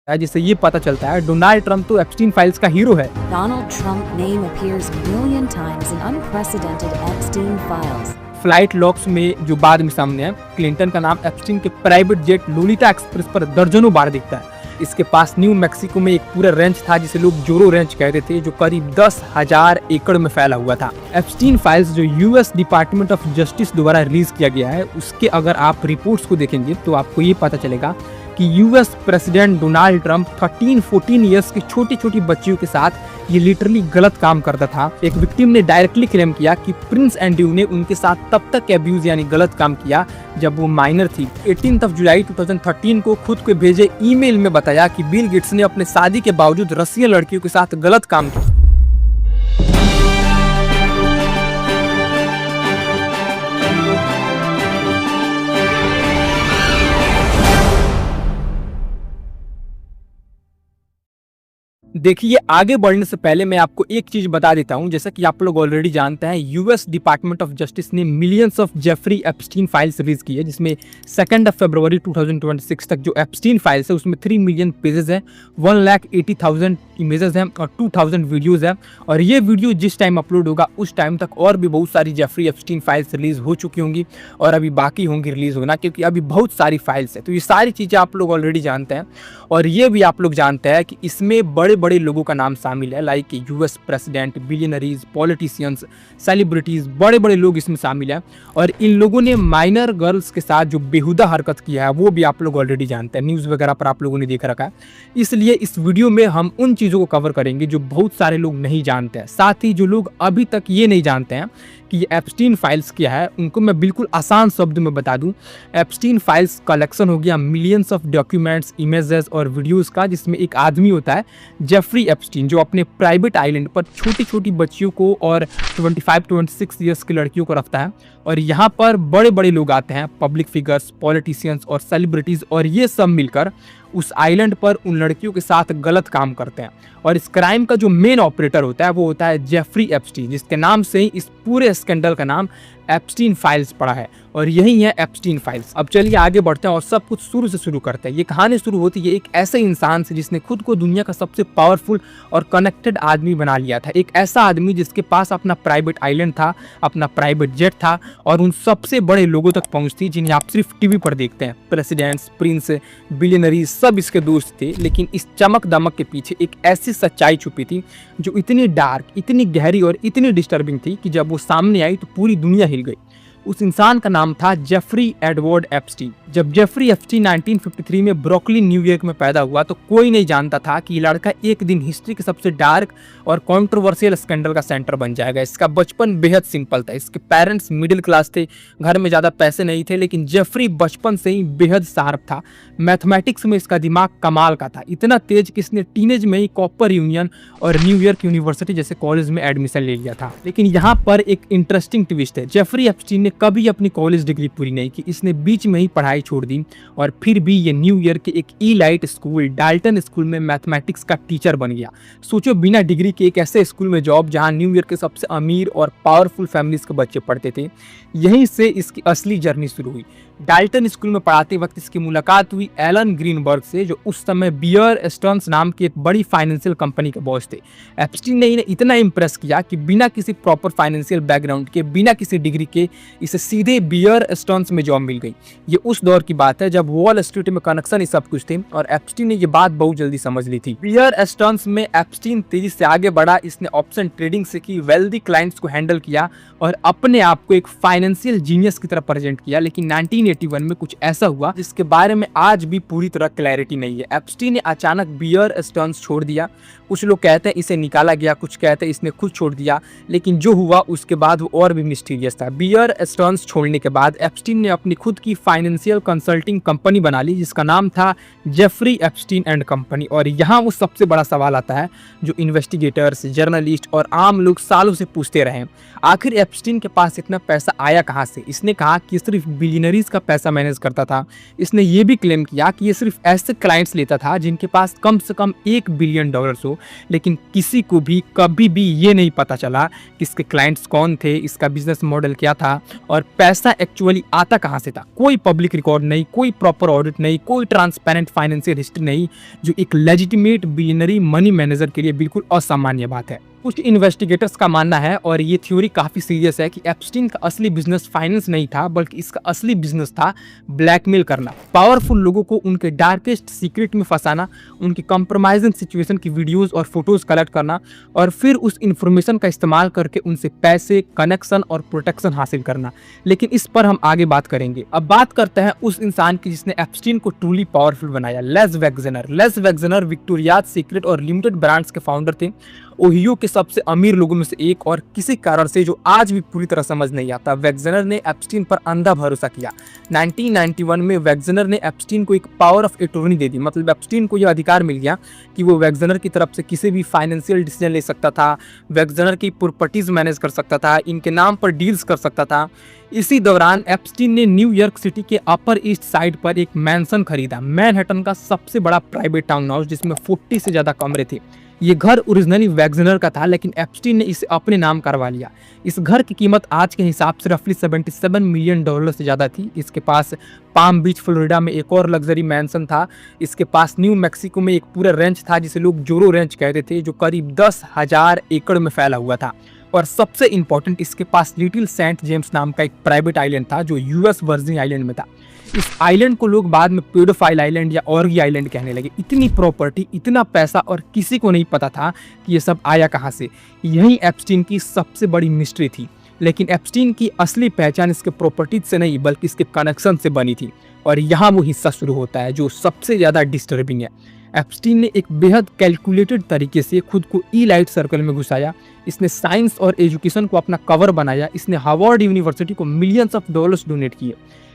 है जिससे ये पता चलता है डोनाल्ड ट्रंप तो एप्स्टीन फाइल्स का हीरो है। Donald Trump name appears million times in unprecedented Epstein files. Flight logs में जो बाद में सामने है, क्लिंटन का नाम एप्स्टीन के प्राइवेट जेट लोलिता एक्सप्रेस पर दर्जनों बार दिखता है। इसके पास न्यू मैक्सिको में एक पूरा रेंज था जिसे लोग जोरो रेंज कहते थे, जो करीब 10,000 एकड़ में फैला हुआ था। एप्स्टीन फाइल्स जो यूएस डिपार्टमेंट ऑफ जस्टिस द्वारा रिलीज किया गया है, उसके अगर आप रिपोर्ट्स को देखेंगे तो आपको ये पता चलेगा कि US president Donald Trump 13-14 years की छोटी छोटी बच्चियों के साथ ये लिटरली गलत काम करता था। एक विक्टिम ने डायरेक्टली क्लेम किया कि प्रिंस एंड्रयू ने उनके साथ तब तक अब्यूज यानी गलत काम किया जब वो माइनर थी। 18 जुलाई 2013 को खुद को भेजे ईमेल में बताया कि बिल गेट्स ने अपने शादी के बावजूद रसियन लड़कियों के साथ गलत काम किया। देखिए, आगे बढ़ने से पहले मैं आपको एक चीज बता देता हूं। जैसा कि आप लोग ऑलरेडी जानते हैं, यूएस डिपार्टमेंट ऑफ जस्टिस ने millions of Jeffrey Epstein files release की है, जिसमें 2 फरवरी 2026 तक जो एप्स्टीन फाइल्स है उसमें 3 मिलियन पेजेस है, 1,80,000 इमेजेस हैं और 2,000 वीडियोस है। और ये वीडियो जिस टाइम अपलोड होगा उस टाइम तक और भी बहुत सारी जेफरी एप्स्टीन फाइल्स रिलीज हो चुकी होंगी और अभी बाकी होंगी रिलीज होना, क्योंकि अभी बहुत सारी फाइल्स है। तो ये सारी चीजें आप लोग ऑलरेडी जानते हैं और ये भी आप लोग जानते हैं कि इसमें बड़े बड़े लोगों का नाम शामिल है, like US president, billionaires, politicians, celebrities, बड़े बड़े लोग इसमें शामिल हैं। और इन लोगों ने माइनर गर्ल्स के साथ जो बेहुदा हरकत किया है वो भी आप लोग ऑलरेडी जानते हैं, न्यूज़ वगैरह पर आप लोगों ने देख रखा है। इसलिए इस वीडियो में हम उन चीज़ों को कवर करेंगे जो बहुत सारे लोग नहीं जानते हैं। साथ ही जो लोग अभी तक ये नहीं जानते हैं कि ये एप्स्टीन फाइल्स क्या है, उनको मैं बिल्कुल आसान शब्द में बता दूं। एप्स्टीन फाइल्स कलेक्शन हो गया मिलियंस ऑफ डॉक्यूमेंट्स, इमेजेस और वीडियोस का, जिसमें एक आदमी होता है जेफरी एप्स्टीन, जो अपने प्राइवेट आइलैंड पर छोटी छोटी बच्चियों को और 25-26 ईयर्स की लड़कियों को रखता है। और यहाँ पर बड़े बड़े लोग आते हैं, पब्लिक फिगर्स, पॉलिटिशियंस और सेलिब्रिटीज, और ये सब मिलकर उस आइलैंड पर उन लड़कियों के साथ गलत काम करते हैं। और इस क्राइम का जो मेन ऑपरेटर होता है वो होता है जेफरी एप्स्टीन, जिसके नाम से ही इस पूरे स्कैंडल का नाम एप्स्टीन फाइल्स पड़ा है और यही है एप्स्टीन फाइल्स। अब चलिए आगे बढ़ते हैं और सब कुछ शुरू से शुरू करते हैं। ये कहानी शुरू होती है एक ऐसे इंसान से जिसने खुद को दुनिया का सबसे पावरफुल और कनेक्टेड आदमी बना लिया था। एक ऐसा आदमी जिसके पास अपना प्राइवेट आइलैंड था, अपना प्राइवेट जेट था और उन सबसे बड़े लोगों तक पहुंच थी जिन्हें आप सिर्फ टीवी पर देखते हैं। प्रेसिडेंट्स, प्रिंस, बिलियनरीज सब इसके दोस्त थे। लेकिन इस चमक दमक के पीछे एक ऐसी सच्चाई छुपी थी जो इतनी डार्क, इतनी गहरी और इतनी डिस्टर्बिंग थी कि जब वो सामने आई तो पूरी दुनिया हिल गई। उस इंसान का नाम था जेफरी एडवर्ड एप्स्टीन। जब जेफरी एप्स्टीन 1953 में ब्रुकलिन, न्यूयॉर्क में पैदा हुआ तो कोई नहीं जानता था कि ये लड़का एक दिन हिस्ट्री के सबसे डार्क और कंट्रोवर्शियल स्कैंडल का सेंटर बन जाएगा। इसका बचपन बेहद सिंपल था। इसके पेरेंट्स मिडिल क्लास थे, घर में ज़्यादा पैसे नहीं थे, लेकिन जेफरी बचपन से ही बेहद शार्प था। मैथमेटिक्स में इसका दिमाग कमाल का था, इतना तेज कि इसने टीनेज में ही कॉपर यूनियन और न्यूयॉर्क यूनिवर्सिटी जैसे कॉलेज में एडमिशन ले लिया था। लेकिन यहाँ पर एक इंटरेस्टिंग ट्विस्ट है। जेफरी एप्स्टीन ने कभी अपनी कॉलेज डिग्री पूरी नहीं की, इसने बीच में ही पढ़ाई छोड़ दी और फिर भी ये न्यूयॉर्क के एक इलाइट स्कूल डाल्टन स्कूल में मैथमेटिक्स का टीचर बन गया। सोचो, बिना डिग्री के एक ऐसे स्कूल में जॉब जहां न्यूयॉर्क के सबसे अमीर और पावरफुल फैमिलीज के बच्चे पढ़ते थे। यहीं से इसकी असली जर्नी शुरू हुई। डाल्टन स्कूल में पढ़ाते वक्त इसकी मुलाकात हुई एलन ग्रीनबर्ग से, जो उस समय बियर स्टर्न्स नाम की एक बड़ी फाइनेंशियल कंपनी के बॉस थे। एप्स्टीन ने इन्हें इतना इंप्रेस किया कि बिना किसी प्रॉपर फाइनेंशियल बैकग्राउंड के, बिना किसी डिग्री के, इसे सीधे बियर स्टर्न्स में जॉब मिल गई। ये उस दौर की बात है जब वॉल स्ट्रीट में कनेक्शन ही सब कुछ थे और एप्स्टीन ने ये बात बहुत जल्दी समझ ली थी। बियर स्टर्न्स में एप्स्टीन तेजी से आगे बढ़ा। इसने ऑप्शन ट्रेडिंग से की, वेल्दी क्लाइंट्स को हैंडल किया और अपने आप को एक फाइनेंशियल जीनियस की तरह प्रेजेंट किया। लेकिन 1981 में कुछ ऐसा हुआ जिसके बारे में आज भी पूरी तरह क्लैरिटी नहीं है। एप्स्टीन ने अचानक बियर स्टर्न्स छोड़ दिया। कुछ लोग कहते हैं इसे निकाला गया, कुछ कहते हैं इसने खुद छोड़ दिया, लेकिन जो हुआ उसके बाद वो और भी मिस्टीरियस था। बियर स्टर्न्स छोड़ने के बाद एप्स्टीन ने अपनी खुद की फाइनेंशियल कंसल्टिंग कंपनी बना ली जिसका नाम था जेफरी एप्स्टीन एंड कंपनी। और यहाँ वो सबसे बड़ा सवाल आता है जो इन्वेस्टिगेटर्स, जर्नलिस्ट और आम लोग सालों से पूछते रहे, आखिर एप्स्टीन के पास इतना पैसा आया कहाँ से? इसने कहा कि सिर्फ बिलियनरीज का का पैसा मैनेज करता था। इसने ये भी क्लेम किया कि ये सिर्फ ऐसे क्लाइंट्स लेता था जिनके पास कम से कम $1 बिलियन हो, लेकिन किसी को भी कभी भी ये नहीं पता चला कि इसके क्लाइंट्स कौन थे, इसका बिजनेस मॉडल क्या था और पैसा एक्चुअली आता कहाँ से था। कोई पब्लिक रिकॉर्ड नहीं, कोई प्रॉपर ऑडिट नहीं, कोई ट्रांसपेरेंट फाइनेंशियल हिस्ट्री नहीं, जो एक लेजिटिमेट बिलियनरी मनी मैनेजर के लिए बिल्कुल असामान्य बात है। कुछ इन्वेस्टिगेटर्स का मानना है, और ये थ्योरी काफी सीरियस है, कि एप्स्टीन का असली बिजनेस फाइनेंस नहीं था, बल्कि इसका असली बिजनेस था ब्लैकमेल करना, पावरफुल लोगों को उनके डार्केस्ट सीक्रेट में फंसाना, उनकी कंप्रोमाइजिंग सिचुएशन की वीडियोस और फोटोज कलेक्ट करना और फिर उस इंफॉर्मेशन का इस्तेमाल करके उनसे पैसे, कनेक्शन और प्रोटेक्शन हासिल करना। लेकिन इस पर हम आगे बात करेंगे। अब बात करते हैं उस इंसान की जिसने एप्स्टीन को ट्रूली पावरफुल बनाया, लेस वैगजनर। लेस वैगजनर विक्टोरियाज सीक्रेट और लिमिटेड ब्रांड्स के फाउंडर थे, ओहियो के सबसे अमीर लोगों में से एक, और किसी कारण से जो आज भी पूरी तरह समझ नहीं आता, वैगजनर ने एप्स्टीन पर अंधा भरोसा किया। 1991 में वैगजनर ने एप्स्टीन को एक पावर ऑफ अटॉर्नी दे दी, मतलब एप्स्टीन को यह अधिकार मिल गया कि वो वैगजनर की तरफ से किसी भी फाइनेंशियल डिसीजन ले सकता था, वैगजनर की प्रॉपर्टीज मैनेज कर सकता था, इनके नाम पर डील्स कर सकता था। इसी दौरान एप्स्टीन ने न्यूयॉर्क सिटी के अपर ईस्ट साइड पर एक मैंसन खरीदा, मैनहट्टन का सबसे बड़ा प्राइवेट टाउन हाउस, जिसमें 40 से ज्यादा कमरे थे। ये घर ओरिजिनली वैगजनर का था, लेकिन एप्स्टीन ने इसे अपने नाम करवा लिया। इस घर की कीमत आज के हिसाब से रफली $77 मिलियन से ज़्यादा थी। इसके पास पाम बीच फ्लोरिडा में एक और लग्जरी मैंसन था। इसके पास न्यू मैक्सिको में एक पूरा रेंच था जिसे लोग जोरो रेंच कहते थे, जो करीब 10,000 एकड़ में फैला हुआ था। और सबसे इंपॉर्टेंट, इसके पास लिटिल सेंट जेम्स नाम का एक प्राइवेट आइलैंड था जो यूएस वर्जिन आइलैंड में था। इस आइलैंड को लोग बाद में पेडोफाइल आइलैंड या ऑर्गी आइलैंड कहने लगे। इतनी प्रॉपर्टी, इतना पैसा, और किसी को नहीं पता था कि ये सब आया कहाँ से। यही एप्स्टीन की सबसे बड़ी मिस्ट्री थी। लेकिन एप्स्टीन की असली पहचान इसके प्रॉपर्टीज से नहीं, बल्कि इसके कनेक्शन से बनी थी। और यहाँ वो हिस्सा शुरू होता है जो सबसे ज़्यादा डिस्टर्बिंग है। एप्स्टीन ने एक बेहद कैलकुलेटेड तरीके से खुद को इलाइट सर्कल में घुसाया। इसने साइंस और एजुकेशन को अपना कवर बनाया। इसने हार्वर्ड यूनिवर्सिटी को मिलियंस ऑफ डॉलर्स डोनेट किए,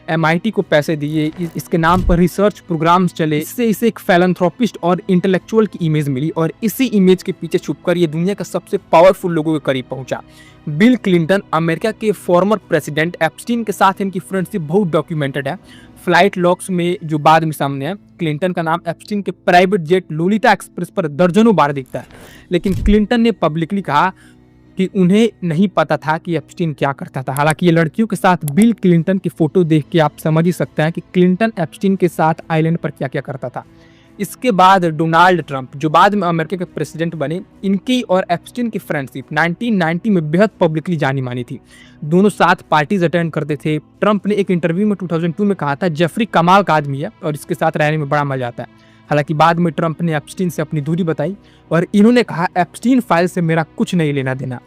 MIT को पैसे दिए, इसके नाम पर रिसर्च प्रोग्राम्स चले। इससे इसे एक फिलैंथ्रोपिस्ट और इंटेलेक्चुअल की इमेज मिली, और इसी इमेज के पीछे छुपकर ये दुनिया का सबसे पावरफुल लोगों के करीब पहुंचा। बिल क्लिंटन, अमेरिका के फॉर्मर प्रेसिडेंट, एप्स्टीन के साथ इनकी फ्रेंडशिप बहुत डॉक्यूमेंटेड है। फ्लाइट लॉग्स में जो बाद में सामने है, क्लिंटन का नाम एप्स्टीन के प्राइवेट जेट लोलिता एक्सप्रेस पर दर्जनों बार दिखता है। लेकिन क्लिंटन ने पब्लिकली कहा कि उन्हें नहीं पता था कि एप्स्टीन क्या करता था। हालांकि ये लड़कियों के साथ बिल क्लिंटन की फोटो देख के आप समझ ही सकते हैं कि क्लिंटन एप्स्टीन के साथ आइलैंड पर क्या क्या करता था। इसके बाद डोनाल्ड ट्रंप, जो बाद में अमेरिका के प्रेसिडेंट बने, इनकी और एप्स्टीन की फ्रेंडशिप 1990 में बेहद पब्लिकली जानी मानी थी। दोनों साथ पार्टीज अटेंड करते थे। ट्रंप ने एक इंटरव्यू में 2002 में कहा था, जेफरी कमाल का आदमी है और इसके साथ रहने में बड़ा मजा आता है। हालांकि बाद में ट्रंप ने एप्स्टीन से अपनी दूरी बताई और इन्होंने कहा, एप्स्टीन फाइल से मेरा कुछ नहीं लेना देना।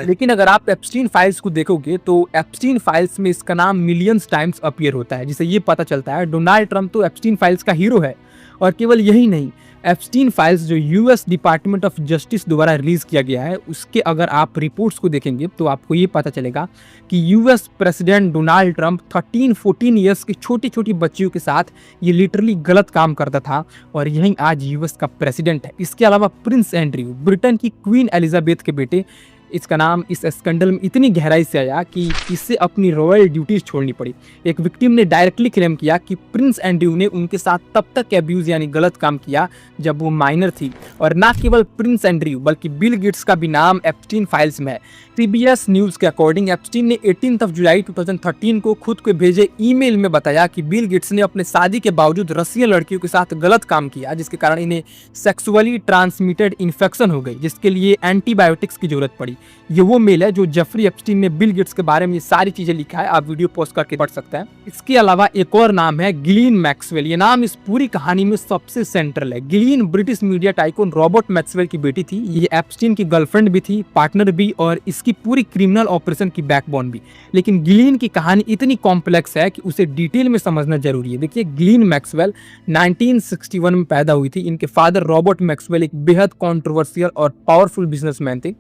लेकिन अगर आप एप्स्टीन फाइल्स को देखोगे तो एप्स्टीन फाइल्स में इसका नाम मिलियंस टाइम्स अपीयर होता है, जिससे ये पता चलता है डोनाल्ड ट्रंप तो एप्स्टीन फाइल्स का हीरो है। और केवल यही नहीं, एप्स्टीन फाइल्स जो यूएस डिपार्टमेंट ऑफ जस्टिस द्वारा रिलीज किया गया है, उसके अगर आप रिपोर्ट्स को देखेंगे तो आपको ये पता चलेगा कि US president Donald Trump 13-14 years की छोटी छोटी बच्चियों के साथ ये लिटरली गलत काम करता था, और यही आज यूएस का प्रेसिडेंट है। इसके अलावा प्रिंस एंड्रयू, ब्रिटेन की क्वीन एलिजाबेथ के बेटे, इसका नाम इस स्कैंडल में इतनी गहराई से आया कि इससे अपनी रॉयल ड्यूटीज छोड़नी पड़ी। एक विक्टिम ने डायरेक्टली क्लेम किया कि प्रिंस एंड्रयू ने उनके साथ तब तक एब्यूज यानी गलत काम किया जब वो माइनर थी। और ना केवल प्रिंस एंड्रयू बल्कि बिल गेट्स का भी नाम एप्स्टीन फाइल्स में है। CBS न्यूज के अकॉर्डिंग एप्स्टीन ने 18 जुलाई 2013 को खुद को भेजे ईमेल में बताया कि बिल गेट्स ने अपने शादी के बावजूद रसियन लड़कियों के साथ गलत काम किया, जिसके कारण इन्हें सेक्सुअली ट्रांसमिटेड इन्फेक्शन हो गई, जिसके लिए एंटीबायोटिक्स की जरूरत पड़ी। ये वो मेल है जो जेफरी एप्स्टीन ने बिल गेट्स के बारे में ये सारी चीजें लिखा है, आप वीडियो पोस्ट करके पढ़ सकते हैं। इसके अलावा एक और नाम है गिलीन मैक्सवेल। ये नाम इस पूरी कहानी में सबसे सेंट्रल है। Ghislaine British media tycoon Robert Maxwell की बेटी थी। ये एप्स्टीन की गर्लफ्रेंड भी थी, पार्टनर भी, और इसकी पूरी क्रिमिनल ऑपरेशन की बैकबोन भी। लेकिन गिलीन की कहानी इतनी कॉम्प्लेक्स है कि उसे डिटेल में समझना जरूरी है। देखिए, गिलीन मैक्सवेल 1961 में पैदा हुई थी। इनके फादर रॉबर्ट मैक्सवेल एक बेहद कॉन्ट्रोवर्शियल और पावरफुल बिजनेसमैन थे,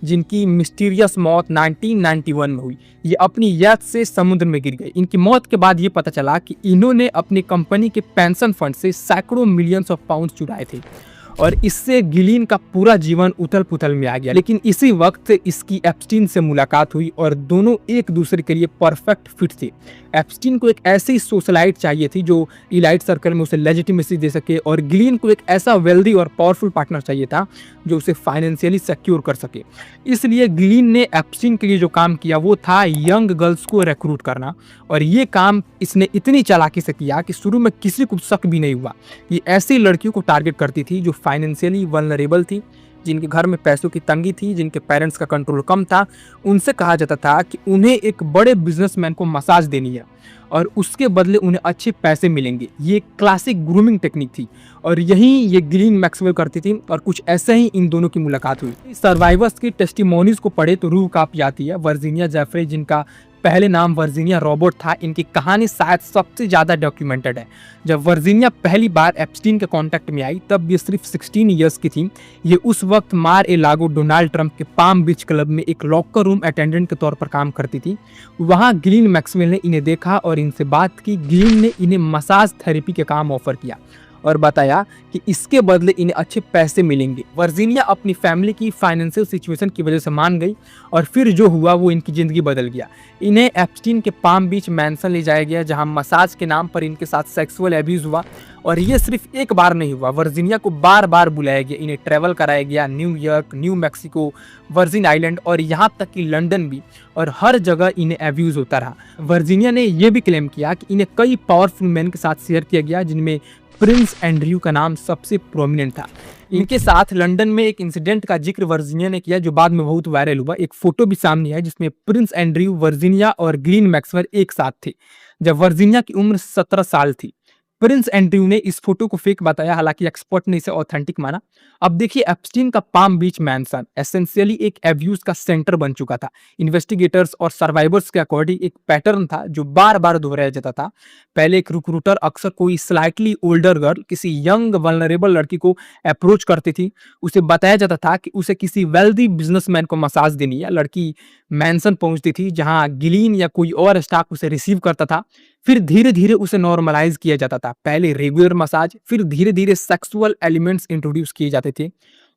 जिनकी मिस्टीरियस मौत 1991 में हुई। ये अपनी याद से समुद्र में गिर गए। इनकी मौत के बाद ये पता चला कि इन्होंने अपनी कंपनी के पेंशन फंड से सैकड़ों मिलियंस ऑफ पाउंड चुराए थे। और इससे गिलीन का पूरा जीवन उथल पुथल में आ गया। लेकिन इसी वक्त इसकी एप्स्टीन से मुलाकात हुई और दोनों एक दूसरे के लिए परफेक्ट फिट थे। एप्स्टीन को एक ऐसी सोशलाइट चाहिए थी जो इलाइट सर्कल में उसे लेजिटिमेसी दे सके, और गिलीन को एक ऐसा वेल्दी और पावरफुल पार्टनर चाहिए था जो उसे फाइनेंशियली सिक्योर कर सके। इसलिए गिलीन ने एप्स्टीन के लिए जो काम किया वो था यंग गर्ल्स को रिक्रूट करना, और ये काम इसने इतनी चालाकी से किया कि शुरू में किसी को शक भी नहीं हुआ। ये ऐसी लड़कियों को टारगेट करती थी जो फाइनेंशियली वल्नरेबल थी, जिनके घर में पैसों की तंगी थी, जिनके पेरेंट्स का कंट्रोल कम था। उनसे कहा जाता था कि उन्हें एक बड़े बिजनेसमैन को मसाज देनी है और उसके बदले उन्हें अच्छे पैसे मिलेंगे। ये क्लासिक ग्रूमिंग टेक्निक थी और यही ये गिलीन मैक्सवेल करती थी, और कुछ ऐसे ही इन दोनों की मुलाकात हुई। सर्वाइवर्स की टेस्टिमोनीज को पढ़े तो रूह कांप जाती है। वर्जीनिया जेफरी, जिनका पहले नाम वर्जीनिया रॉबर्ट था, इनकी कहानी शायद सबसे ज़्यादा डॉक्यूमेंटेड है। जब वर्जीनिया पहली बार एप्स्टीन के कांटेक्ट में आई तब ये सिर्फ 16 इयर्स की थी। ये उस वक्त मार ए लागो डोनाल्ड ट्रंप के पाम बीच क्लब में एक लॉकर रूम अटेंडेंट के तौर पर काम करती थी। वहाँ गिलीन मैक्सवेल ने इन्हें देखा और इनसे बात की। गिलीन ने इन्हें मसाज थेरेपी के काम ऑफर किया और बताया कि इसके बदले इन्हें अच्छे पैसे मिलेंगे। वर्जीनिया अपनी फैमिली की फाइनेंशियल सिचुएशन की वजह से मान गई और फिर जो हुआ वो इनकी ज़िंदगी बदल गया। इन्हें एप्स्टीन के पाम बीच मैंसन ले जाया गया, जहां मसाज के नाम पर इनके साथ सेक्सुअल एब्यूज़ हुआ, और ये सिर्फ एक बार नहीं हुआ। वर्जीनिया को बार बार बुलाया गया, इन्हें ट्रैवल कराया गया, New York, new Mexico, virgin island और यहाँ तक कि लंदन भी, और हर जगह इन्हें एब्यूज़ होता रहा। वर्जीनिया ने यह भी क्लेम किया कि इन्हें कई पावरफुल मैन के साथ शेयर किया गया, जिनमें प्रिंस एंड्रयू का नाम सबसे प्रोमिनेंट था। इनके साथ लंदन में एक इंसिडेंट का जिक्र वर्जीनिया ने किया जो बाद में बहुत वायरल हुआ। एक फोटो भी सामने है जिसमें प्रिंस एंड्रयू, वर्जीनिया और गिलीन मैक्सवेल एक साथ थे जब वर्जीनिया की उम्र 17 साल थी। प्रिंस एंड्रयू ने इस फोटो को फेक बताया, हालांकि एक्सपर्ट ने इसे ऑथेंटिक माना। अब देखिए, एप्स्टीन का पाम बीच मैंसन एसेंशियली एक एब्यूज का सेंटर बन चुका था। इन्वेस्टिगेटर्स और सर्वाइवर्स के अकॉर्डिंग एक पैटर्न था जो बार बार दोहराया जाता था। पहले एक रिक्रूटर अक्सर कोई स्लाइटली ओल्डर गर्ल, किसी यंग वल्नरेबल लड़की को अप्रोच करती थी। उसे बताया जाता था कि उसे किसी वेल्दी बिजनेसमैन को मसाज देनी है। लड़की मैंसन पहुंचती थी जहां गिलीन या कोई और स्टाफ उसे रिसीव करता था। फिर धीरे धीरे उसे नॉर्मलाइज किया जाता था। पहले रेगुलर मसाज, फिर धीरे धीरे सेक्सुअल एलिमेंट्स इंट्रोड्यूस किए जाते थे,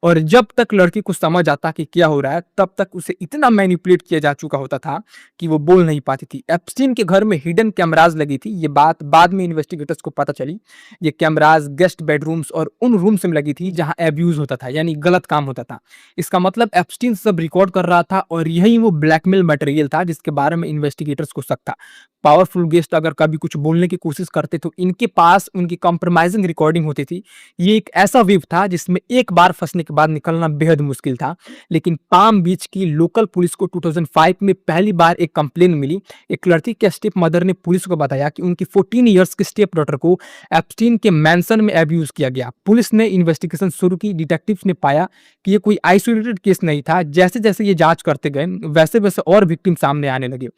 और जब तक लड़की को समझ आता कि क्या हो रहा है तब तक उसे इतना मैनिपुलेट किया जा चुका होता था कि वो बोल नहीं पाती थी। एप्स्टीन के घर में हिडन कैमराज लगी थी। ये बात बाद में इन्वेस्टिगेटर्स को पता चली। ये कैमराज गेस्ट बेडरूम्स और उन रूम्स में लगी थी जहां एब्यूज होता था, यानी गलत काम होता था। इसका मतलब एप्स्टीन सब रिकॉर्ड कर रहा था और यही वो ब्लैकमेल मटेरियल था जिसके बारे में इन्वेस्टिगेटर्स को शक था। पावरफुल गेस्ट अगर कभी कुछ बोलने की कोशिश करते तो इनके पास उनकी कंप्रोमाइजिंग रिकॉर्डिंग होती थी। ये एक ऐसा वेब था जिसमें एक बार फंसने के बाद निकलना बेहद मुश्किल था। लेकिन पाम बीच की लोकल पुलिस को 2005 में पहली बार एक कंप्लेन मिली। एक लड़की के स्टेप मदर ने पुलिस को बताया कि उनकी 14 इयर्स की स्टेप डॉटर को एप्स्टीन के मैंसन में एब्यूज किया गया। पुलिस ने इन्वेस्टिगेशन शुरू की। डिटेक्टिव्स ने पाया कि ये कोई आइसोलेटेड केस नहीं था। जैसे जैसे ये जांच करते गए वैसे वैसे और विक्टिम सामने आने लगे।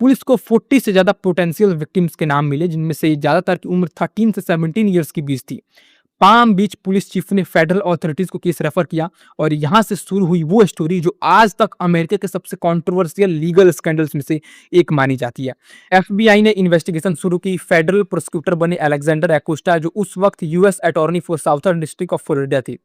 पुलिस को 40 से ज्यादा पोटेंशियल विक्टिम्स के नाम मिले, जिनमें से ज्यादातर की उम्र 13 से 17 इयर्स के बीच थी। पाम बीच पुलिस चीफ ने फेडरल अथॉरिटीज को केस रेफर किया और यहां से शुरू हुई वो स्टोरी जो आज तक अमेरिका के सबसे कंट्रोवर्शियल लीगल स्कैंडल्स में से एक मानी जाती है। एफबीआई ने इन्वेस्टिगेशन शुरू की। फेडरल प्रोसिक्यूटर बने अलेक्जेंडर एकोस्टा, जो उस वक्त US attorney for southern district of Florida थे।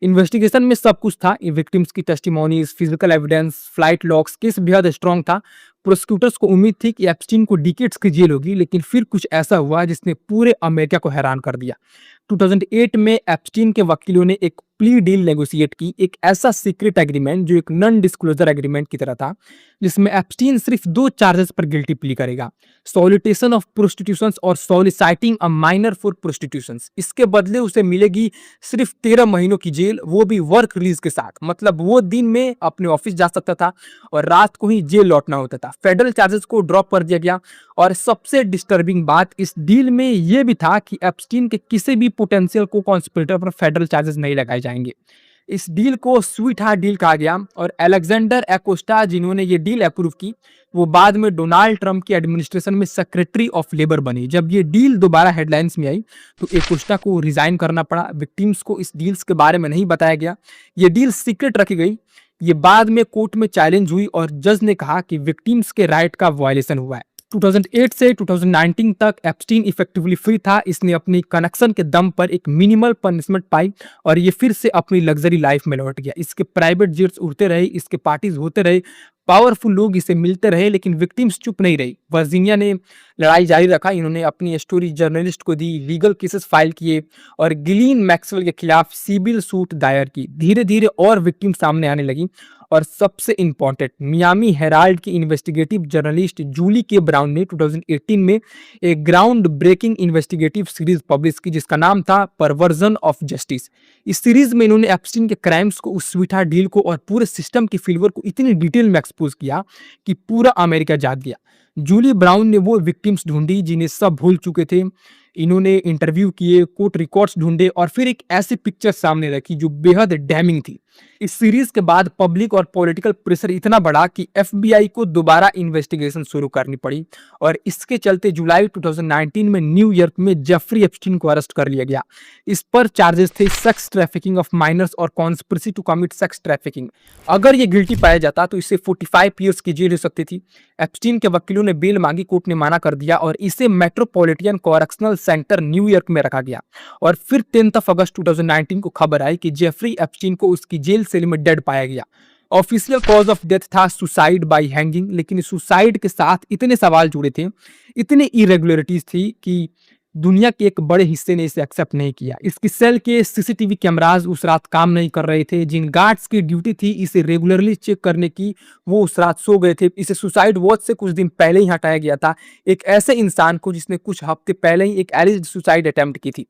इन्वेस्टिगेशन में सब कुछ था, विक्टिम्स की testimonies, physical evidence, flight logs. Case बेहद स्ट्रांग था। प्रोसिक्यूटर्स को उम्मीद थी कि एप्स्टीन को डिकेड्स की जेल होगी, लेकिन फिर कुछ ऐसा हुआ जिसने पूरे अमेरिका को हैरान कर दिया। 2008 में एप्स्टीन के वकीलों ने एक प्ली डील नेगोशिएट की, एक ऐसा सीक्रेट एग्रीमेंट जो एक नॉन डिस्क्लोजर एग्रीमेंट की तरह था, जिसमें एप्स्टीन सिर्फ 2 चार्जेस पर गिल्टी प्ली करेगा, सॉलिटेशन ऑफ प्रोस्टिट्यूशन और सॉलिसाइटिंग अ माइनर फॉर प्रोस्टिट्यूशन। इसके बदले उसे मिलेगी सिर्फ 13 महीनों की जेल, वो भी वर्क रिलीज के साथ। मतलब वो दिन में अपने ऑफिस जा सकता था और रात को ही जेल लौटना होता था। फेडरल चार्जेस को ड्रॉप कर दिया गया और सबसे डिस्टर्बिंग बात इस डील में यह भी था कि एप्स्टीन के किसी भी पोटेंशियल को कॉन्स्पिरेटर पर फेडरल चार्जेस नहीं लगाए जाएंगे। इस डील को स्वीट हार्ट डील कहा गया और अलेक्जेंडर एकोस्टा, जिन्होंने ये डील अप्रूव की, वो बाद में डोनाल्ड ट्रंप की एडमिनिस्ट्रेशन में सेक्रेटरी ऑफ लेबर बनी। जब ये डील दोबारा हेडलाइंस में आई तो एकोस्टा को रिजाइन करना पड़ा। विक्टिम्स को इस डील्स के बारे में नहीं बताया गया। ये डील सीक्रेट रखी गई। ये बाद में कोर्ट में चैलेंज हुई और जज ने कहा कि विक्टिम्स के राइट का वायलेशन हुआ है। 2008 से 2019 तक एप्स्टीन इफेक्टिवली फ्री था। इसने अपनी कनेक्शन के दम पर एक मिनिमल पनिशमेंट पाई और ये फिर से अपनी लग्जरी लाइफ में लौट गया। इसके प्राइवेट जेट्स उड़ते रहे, इसके पार्टीज होते रहे, पावरफुल लोग इसे मिलते रहे, लेकिन विक्टिम्स चुप नहीं रही। वर्जीनिया ने लड़ाई जारी रखा। इन्होंने अपनी स्टोरी जर्नलिस्ट को दी, लीगल केसेस फाइल किए और गिलीन मैक्सवेल के खिलाफ सिविल सूट दायर की। धीरे धीरे और विक्टिम सामने आने लगी और सबसे इंपॉर्टेंट, मियामी हेराल्ड की investigative journalist Julie K Brown ने 2018 में एक ground breaking investigative series publish की जिसका नाम था परवर्जन ऑफ जस्टिस। इस सीरीज में इन्होंने एप्स्टीन के क्राइम्स को, उस स्वीटार डील को और पूरे सिस्टम के फेलियर को इतनी डिटेल में एक्सपोज किया कि पूरा अमेरिका जाग गया। जूली ब्राउन ने वो विक्टिम्स ढूंढी जिन्हें सब भूल चुके थे। इन्होंने इंटरव्यू किए, कोर्ट रिकॉर्ड्स ढूंढे और फिर एक ऐसी पिक्चर सामने रखी जो बेहद डैमिंग थी। इस सीरीज के बाद पब्लिक और पॉलिटिकल प्रेशर इतना बढ़ा कि एफबीआई को दोबारा इन्वेस्टिगेशन शुरू करनी पड़ी और इसके चलते जुलाई 2019 में न्यूयॉर्क में जेफरी एप्स्टीन को अरेस्ट कर लिया गया। इस पर चार्जेस थे सेक्स ट्रैफिकिंग ऑफ माइनर्स और conspiracy to commit sex trafficking. अगर ये गिल्टी पाया जाता तो इसे 45 ईयर्स की जेल हो सकती थी। एप्स्टीन के वकीलों ने बेल मांगी, कोर्ट ने मना कर दिया और इसे मेट्रोपॉलिटन कॉरेक्शनल सेंटर न्यूयॉर्क में रखा गया। और फिर 10 अगस्त 2019 को खबर आई कि जेफरी एप्स्टीन को उसकी जेल सेल में डेड पाया गया। ऑफिशियल कॉज ऑफ डेथ था सुसाइड बाय हैंगिंग, लेकिन सुसाइड के साथ इतने सवाल जुड़े थे, इतने इरेगुलरिटीज थी कि दुनिया के एक बड़े हिस्से ने इसे एक्सेप्ट नहीं किया। इसकी सेल के सीसीटीवी कैमरास उस रात काम नहीं कर रहे थे। जिन गार्ड्स की ड्यूटी थी इसे रेगुलरली चेक करने की, वो उस रात सो गए थे। इसे सुसाइड वॉच से कुछ दिन पहले ही हटाया गया था, एक ऐसे इंसान को जिसने कुछ हफ्ते पहले ही एक एलिज्ड सुसाइड अटेम्प्ट की थी।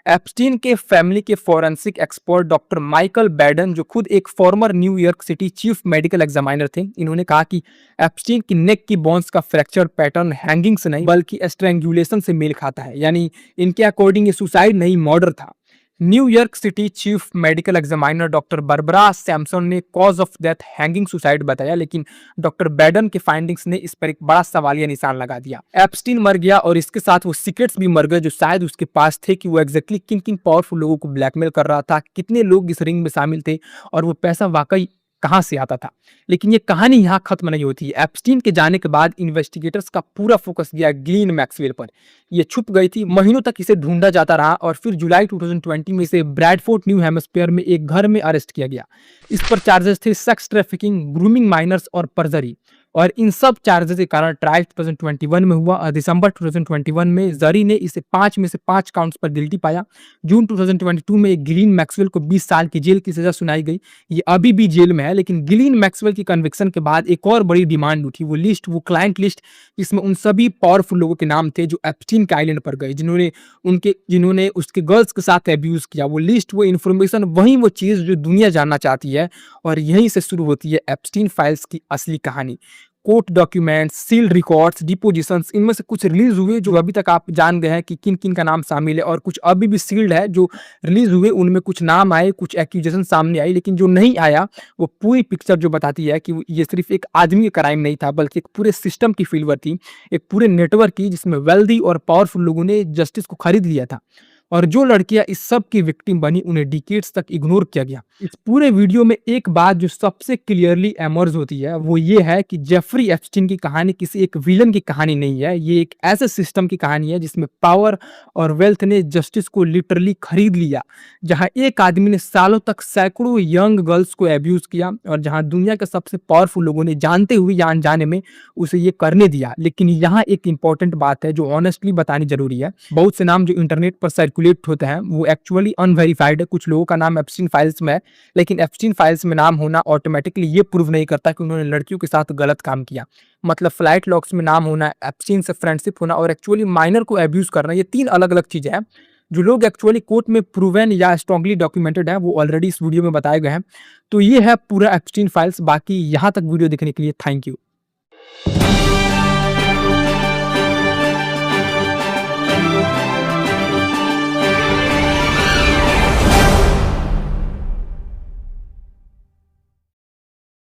एप्स्टीन के फैमिली के forensic expert doctor Michael Baden, जो खुद एक farmer New York city chief medical examiner थे, इन्होंने कहा कि एप्स्टीन की नेक की बोन्स का फ्रैक्चर पैटर्न हैंगिंग से नहीं बल्कि स्ट्रैंगुलेशन से मेल खाता है। यानी इनके अकॉर्डिंग ये सुसाइड नहीं, मर्डर था। New York city chief medical examiner doctor Barbara Sampson ने cause of death hanging suicide बताया, लेकिन डॉक्टर बैडन के फाइंडिंग्स ने इस पर एक बड़ा सवालिया निशान लगा दिया। एप्स्टीन मर गया और इसके साथ वो सीक्रेट्स भी मर गए जो शायद उसके पास थे, कि वो एग्जैक्टली किन किन पावरफुल लोगों को ब्लैकमेल कर रहा था, कितने लोग इस रिंग में शामिल थे और वो पैसा वाकई कहां से आता था। लेकिन ये कहानी यहाँ खत्म नहीं होती। एप्स्टीन के जाने के बाद इन्वेस्टिगेटर्स का पूरा फोकस गया गिलीन मैक्सवेल पर। ये छुप गई थी, महीनों तक इसे ढूंढा जाता रहा और फिर जुलाई 2020 में इसे ब्रैडफोर्ड न्यू हैम्पशायर में एक घर में अरेस्ट किया गया। इस पर चार्जेस थे सेक्स ट्रैफिकिंग, ग्रूमिंग माइनर्स और परजरी। और इन सब चार्जेस के कारण ट्रायल 2021 में हुआ और दिसंबर 2021 में जरी ने इसे 5 में से 5 काउंट्स पर गिल्टी पाया। जून 2022 में गिलीन मैक्सवेल को 20 साल की जेल की सजा सुनाई गई। ये अभी भी जेल में है, लेकिन गिलीन मैक्सवेल की कन्विक्शन के बाद एक और बड़ी डिमांड उठी, वो लिस्ट, वो क्लाइंट लिस्ट, जिसमें उन सभी पावरफुल लोगों के नाम थे जो एप्स्टीन के आइलैंड पर गए, जिन्होंने उसके गर्ल्स के साथ एब्यूज किया। वो लिस्ट, वो इन्फॉर्मेशन, वही वो चीज जो दुनिया जानना चाहती है। और यहीं से शुरू होती है एप्स्टीन फाइल्स की असली कहानी। Court documents, sealed records, depositions, इनमें से कुछ रिलीज हुए जो अभी तक आप जान गए हैं कि किन किन का नाम शामिल है, और कुछ अभी भी सील्ड है जो रिलीज हुए, उनमें कुछ नाम आए, कुछ एक्यूजेशन सामने आई, लेकिन जो नहीं आया वो पूरी पिक्चर जो बताती है कि ये सिर्फ एक आदमी का क्राइम नहीं था, बल्कि एक पूरे सिस्टम की फेलियर थी, एक पूरे नेटवर्क की, जिसमें वेल्दी और पावरफुल लोगों ने जस्टिस को खरीद लिया था। और जो लड़कियां इस सब की विक्टिम बनी, उन्हें डिकेड्स तक इग्नोर किया गया। इस पूरे वीडियो में एक बात जो सबसे क्लियरली एमर्ज होती है वो ये है कि जेफरी एप्स्टीन की कहानी किसी एक विलन की कहानी नहीं है। ये एक ऐसे सिस्टम की कहानी है जिसमें पावर और वेल्थ ने जस्टिस को लिटरली खरीद लिया, जहां एक आदमी ने सालों तक सैकड़ों यंग गर्ल्स को एब्यूज किया और जहां दुनिया के सबसे पावरफुल लोगों ने जानते हुए या अनजाने में उसे ये करने दिया। लेकिन यहाँ एक इंपॉर्टेंट बात है जो ऑनेस्टली बतानी जरूरी है। बहुत से नाम जो इंटरनेट पर सर्कुलेट होते हैं वो एक्चुअली अनवेरिफाइड है। कुछ लोगों का नाम एप्स्टीन फाइल्स में है, लेकिन एप्स्टीन फाइल्स में नाम होना ऑटोमेटिकली ये प्रूव नहीं करता कि उन्होंने लड़कियों के साथ गलत काम किया। मतलब फ्लाइट लॉग्स में नाम होना, एप्स्टीन से फ्रेंडशिप होना और एक्चुअली माइनर को एब्यूज करना, ये 3 अलग अलग चीजें हैं जो लोग एक्चुअली कोर्ट में प्रूवन या स्ट्रांगली डॉक्यूमेंटेड है, वो ऑलरेडी इस वीडियो में बताए गए हैं। तो ये है पूरा एप्स्टीन फाइल्स। बाकी यहाँ तक वीडियो देखने के लिए थैंक यू।